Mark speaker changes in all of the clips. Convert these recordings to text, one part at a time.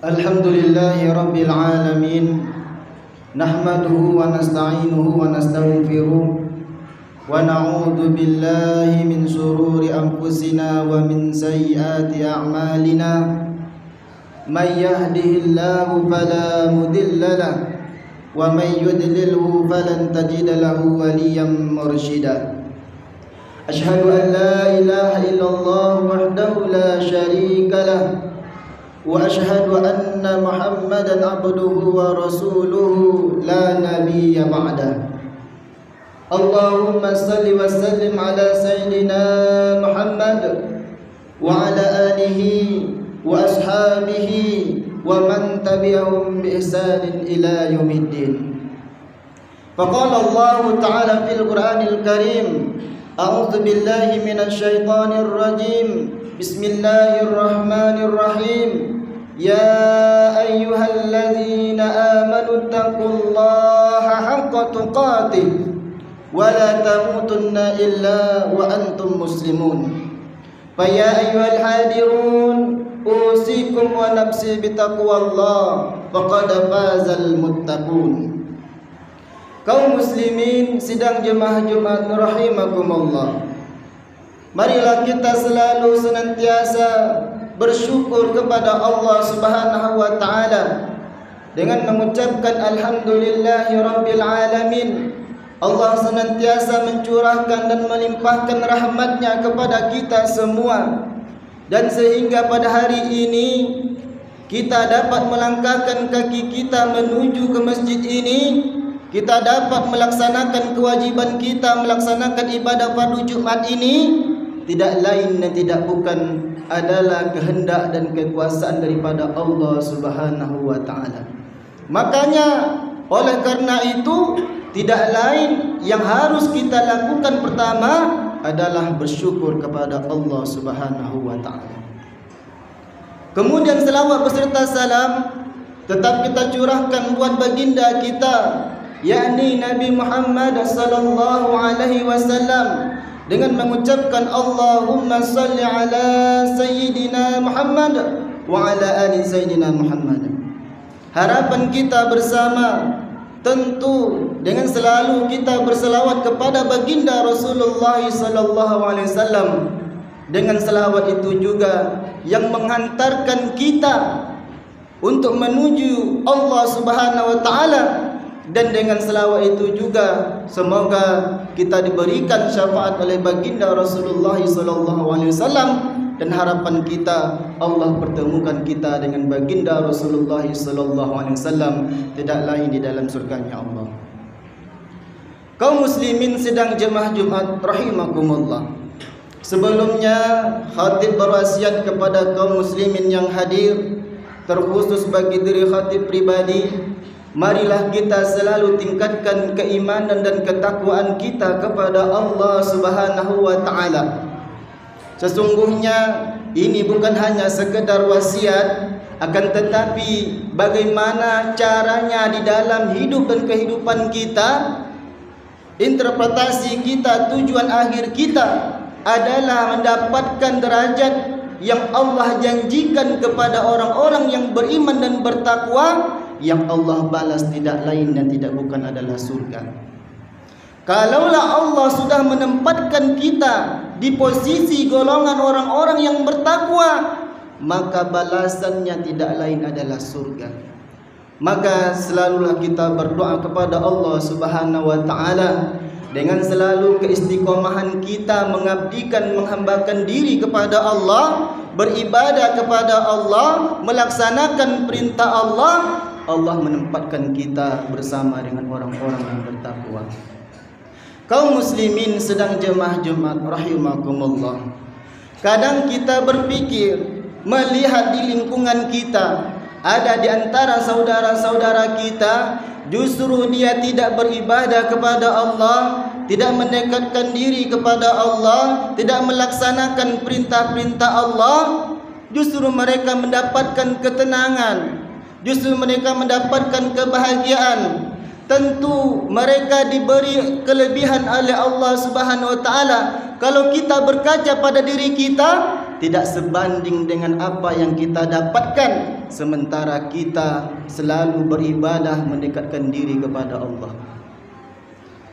Speaker 1: Alhamdulillahi Rabbil Alamin. Nahmaduhu wa nasta'inuhu wa nastaghfiruh wa na'udzu billahi min shururi anfusina wa min sayyiati a'malina. May yahdihillahu fala mudilla lahu wa may yudlilhu falan tajida lahu waliyyan mursyida. Ashhadu an la ilaha illallah wahdahu la syarika lahu wa ashhadu anna Muhammadan abduhu wa rasuluhu la nabiyya ba'dah. Allahumma salli wa sallim ala sayyidina Muhammad wa ala alihi wa ashabihi wa man tabi'ahum bi ihsanin ila yaumiddin. Faqala Allah ta'ala fil Qur'anil Karim, a'udzu billahi minasy syaithanir rajim. Bismillahirrahmanirrahim. Ya ayyuhalladzina amanu taqullaha haqqa tuqatih wa la tamutunna illa wa antum muslimun. Fa ya ayyuhal hadirun usikum wa nafsi bitaqwallah faqad fazal muttaqun. Kaum muslimin sidang jemaah Jumat rahimakumullah, marilah kita selalu senantiasa bersyukur kepada Allah Subhanahu wa taala dengan mengucapkan alhamdulillahi rabbil alamin. Allah senantiasa mencurahkan dan melimpahkan rahmatnya kepada kita semua, dan sehingga pada hari ini kita dapat melangkahkan kaki kita menuju ke masjid ini, kita dapat melaksanakan kewajiban kita, melaksanakan ibadah fardu Jumat ini, tidak lain dan tidak bukan adalah kehendak dan kekuasaan daripada Allah Subhanahu wa taala. Makanya oleh karena itu tidak lain yang harus kita lakukan pertama adalah bersyukur kepada Allah Subhanahu wa taala. Kemudian selawat beserta salam tetap kita curahkan buat baginda kita, yakni Nabi Muhammad sallallahu alaihi wasallam, dengan mengucapkan Allahumma salli ala sayyidina Muhammad wa ala ali sayyidina Muhammad. Harapan kita bersama tentu dengan selalu kita berselawat kepada baginda Rasulullah sallallahu alaihi wasallam. Dengan selawat itu juga yang menghantarkan kita untuk menuju Allah Subhanahu wa taala, dan dengan selawat itu juga semoga kita diberikan syafaat oleh baginda Rasulullah sallallahu alaihi wasallam, dan harapan kita Allah pertemukan kita dengan baginda Rasulullah sallallahu alaihi wasallam tidak lain di dalam surganya Allah. Kaum muslimin sidang jemaah Jumat rahimakumullah, sebelumnya khatib berwasiat kepada kaum muslimin yang hadir, terkhusus bagi diri khatib pribadi, marilah kita selalu tingkatkan keimanan dan ketakwaan kita kepada Allah Subhanahu wa taala. Sesungguhnya ini bukan hanya sekedar wasiat, akan tetapi bagaimana caranya di dalam hidup dan kehidupan kita, interpretasi kita, tujuan akhir kita adalah mendapatkan derajat yang Allah janjikan kepada orang-orang yang beriman dan bertakwa, yang Allah balas tidak lain dan tidak bukan adalah surga. Kalaulah Allah sudah menempatkan kita di posisi golongan orang-orang yang bertakwa, maka balasannya tidak lain adalah surga. Maka selalulah kita berdoa kepada Allah Subhanahu wa taala dengan selalu keistiqomahan kita mengabdikan, menghambakan diri kepada Allah, beribadah kepada Allah, melaksanakan perintah Allah. Allah menempatkan kita bersama dengan orang-orang yang bertakwa. Kaum muslimin sedang jemaah Jumat rahimakumullah, kadang kita berpikir melihat di lingkungan kita ada di antara saudara-saudara kita justru dia tidak beribadah kepada Allah, tidak mendekatkan diri kepada Allah, tidak melaksanakan perintah-perintah Allah, justru mereka mendapatkan ketenangan, justru mereka mendapatkan kebahagiaan. Tentu mereka diberi kelebihan oleh Allah Subhanahu wa taala. Kalau kita berkaca pada diri kita, tidak sebanding dengan apa yang kita dapatkan, sementara kita selalu beribadah mendekatkan diri kepada Allah.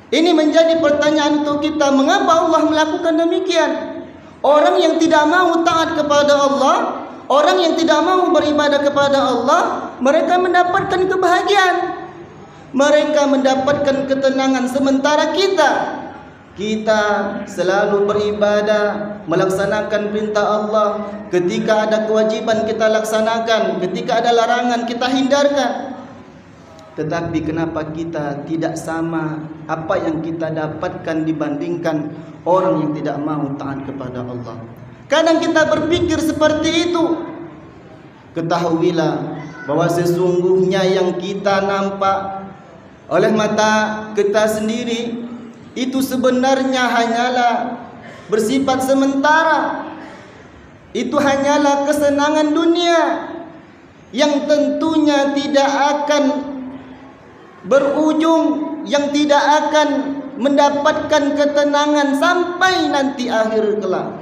Speaker 1: Ini menjadi pertanyaan untuk kita, mengapa Allah melakukan demikian? Orang yang tidak mau taat kepada Allah, orang yang tidak mau beribadah kepada Allah, mereka mendapatkan kebahagiaan, mereka mendapatkan ketenangan, sementara kita selalu beribadah, melaksanakan perintah Allah. Ketika ada kewajiban kita laksanakan, ketika ada larangan kita hindarkan. Tetapi kenapa kita tidak sama apa yang kita dapatkan dibandingkan orang yang tidak mau taat kepada Allah? Kadang kita berpikir seperti itu. Ketahuilah bahwa sesungguhnya yang kita nampak oleh mata kita sendiri itu sebenarnya hanyalah bersifat sementara. Itu hanyalah kesenangan dunia yang tentunya tidak akan berujung, yang tidak akan mendapatkan ketenangan sampai nanti akhir kelak.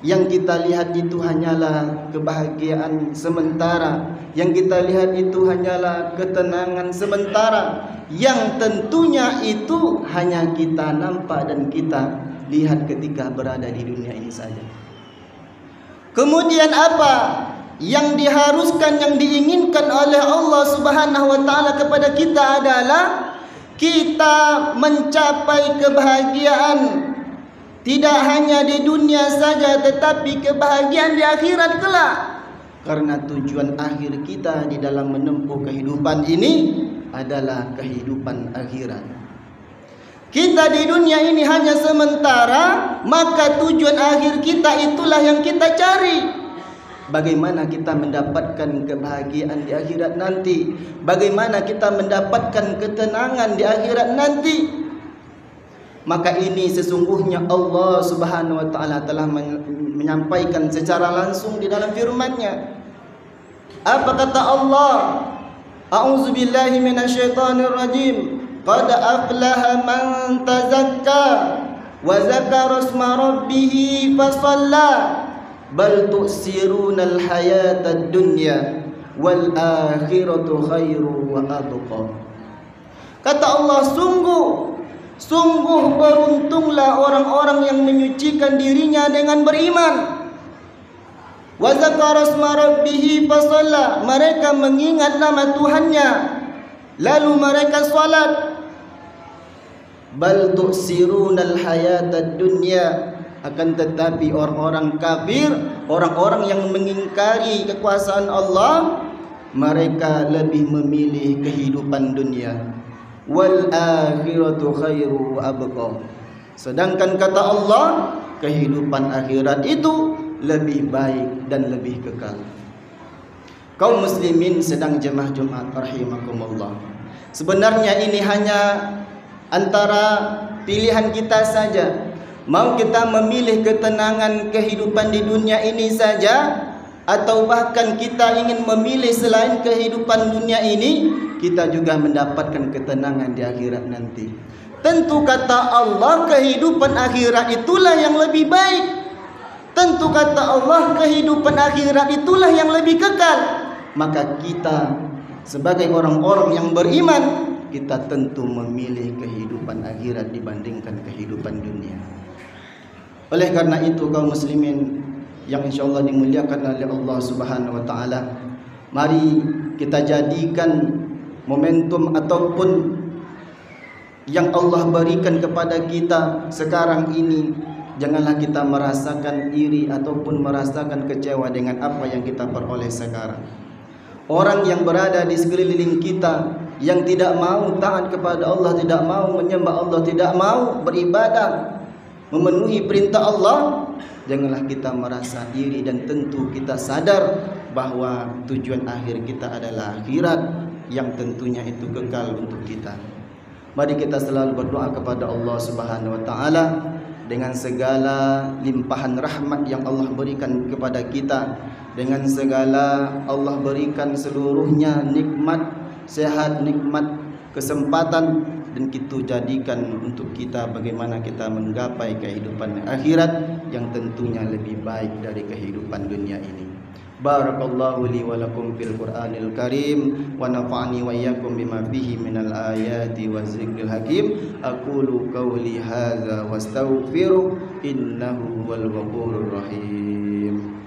Speaker 1: Yang kita lihat itu hanyalah kebahagiaan sementara, yang kita lihat itu hanyalah ketenangan sementara, yang tentunya itu hanya kita nampak dan kita lihat ketika berada di dunia ini saja. Kemudian apa yang diharuskan, yang diinginkan oleh Allah Subhanahu wa taala kepada kita adalah kita mencapai kebahagiaan tidak hanya di dunia saja, tetapi kebahagiaan di akhirat kelak. Karena tujuan akhir kita di dalam menempuh kehidupan ini adalah kehidupan akhirat. Kita di dunia ini hanya sementara, maka tujuan akhir kita itulah yang kita cari. Bagaimana kita mendapatkan kebahagiaan di akhirat nanti? Bagaimana kita mendapatkan ketenangan di akhirat nanti? Maka ini sesungguhnya Allah Subhanahu wa taala telah menyampaikan secara langsung di dalam firman-Nya. Apa kata Allah? A'udzu billahi minasyaitonir rajim. Qad aflaha man tazakka wa dzakara isma rabbih fasalla bal tu'sirunal hayatad dunya wal akhiratu khairu wa abqa. Kata Allah, sungguh beruntunglah orang-orang yang menyucikan dirinya dengan beriman. Wa dzakara isma rabbih fasalla, mereka mengingat nama Tuhannya lalu mereka salat. Bal tu'sirunal hayatad dunya, akan tetapi orang-orang kafir, orang-orang yang mengingkari kekuasaan Allah, mereka lebih memilih kehidupan dunia. Wal akhiratu khairu wa abqa. Sedangkan kata Allah, kehidupan akhirat itu lebih baik dan lebih kekal. Kaum muslimin sedang jemaah Jumat rahimakumullah. Sebenarnya ini hanya antara pilihan kita saja. Mau kita memilih ketenangan kehidupan di dunia ini saja, atau bahkan kita ingin memilih selain kehidupan dunia ini, kita juga mendapatkan ketenangan di akhirat nanti. Tentu kata Allah, kehidupan akhirat itulah yang lebih baik. Tentu kata Allah, kehidupan akhirat itulah yang lebih kekal. Maka kita sebagai orang-orang yang beriman, kita tentu memilih kehidupan akhirat dibandingkan kehidupan dunia. Oleh karena itu kaum muslimin yang insyaallah dimuliakan oleh Allah Subhanahu wa taala, mari kita jadikan momentum ataupun yang Allah berikan kepada kita sekarang ini, janganlah kita merasakan iri ataupun merasakan kecewa dengan apa yang kita peroleh sekarang. Orang yang berada di sekeliling kita yang tidak mau taat kepada Allah, tidak mau menyembah Allah, tidak mau beribadah, memenuhi perintah Allah, janganlah kita merasa iri, dan tentu kita sadar bahwa tujuan akhir kita adalah akhirat yang tentunya itu kekal untuk kita. Mari kita selalu berdoa kepada Allah Subhanahu wa taala dengan segala limpahan rahmat yang Allah berikan kepada kita, dengan segala Allah berikan seluruhnya nikmat sehat, nikmat kesempatan, dan kita jadikan untuk kita bagaimana kita menggapai kehidupan akhirat yang tentunya lebih baik dari kehidupan dunia ini. Barakallahu li wa lakum fil Qur'anil Karim wa nafa'ani wa iyyakum bima fihi minal ayati wazikril hakim. Aqulu qawli hadza wastaghfiru innahu huwal ghafurur rahim.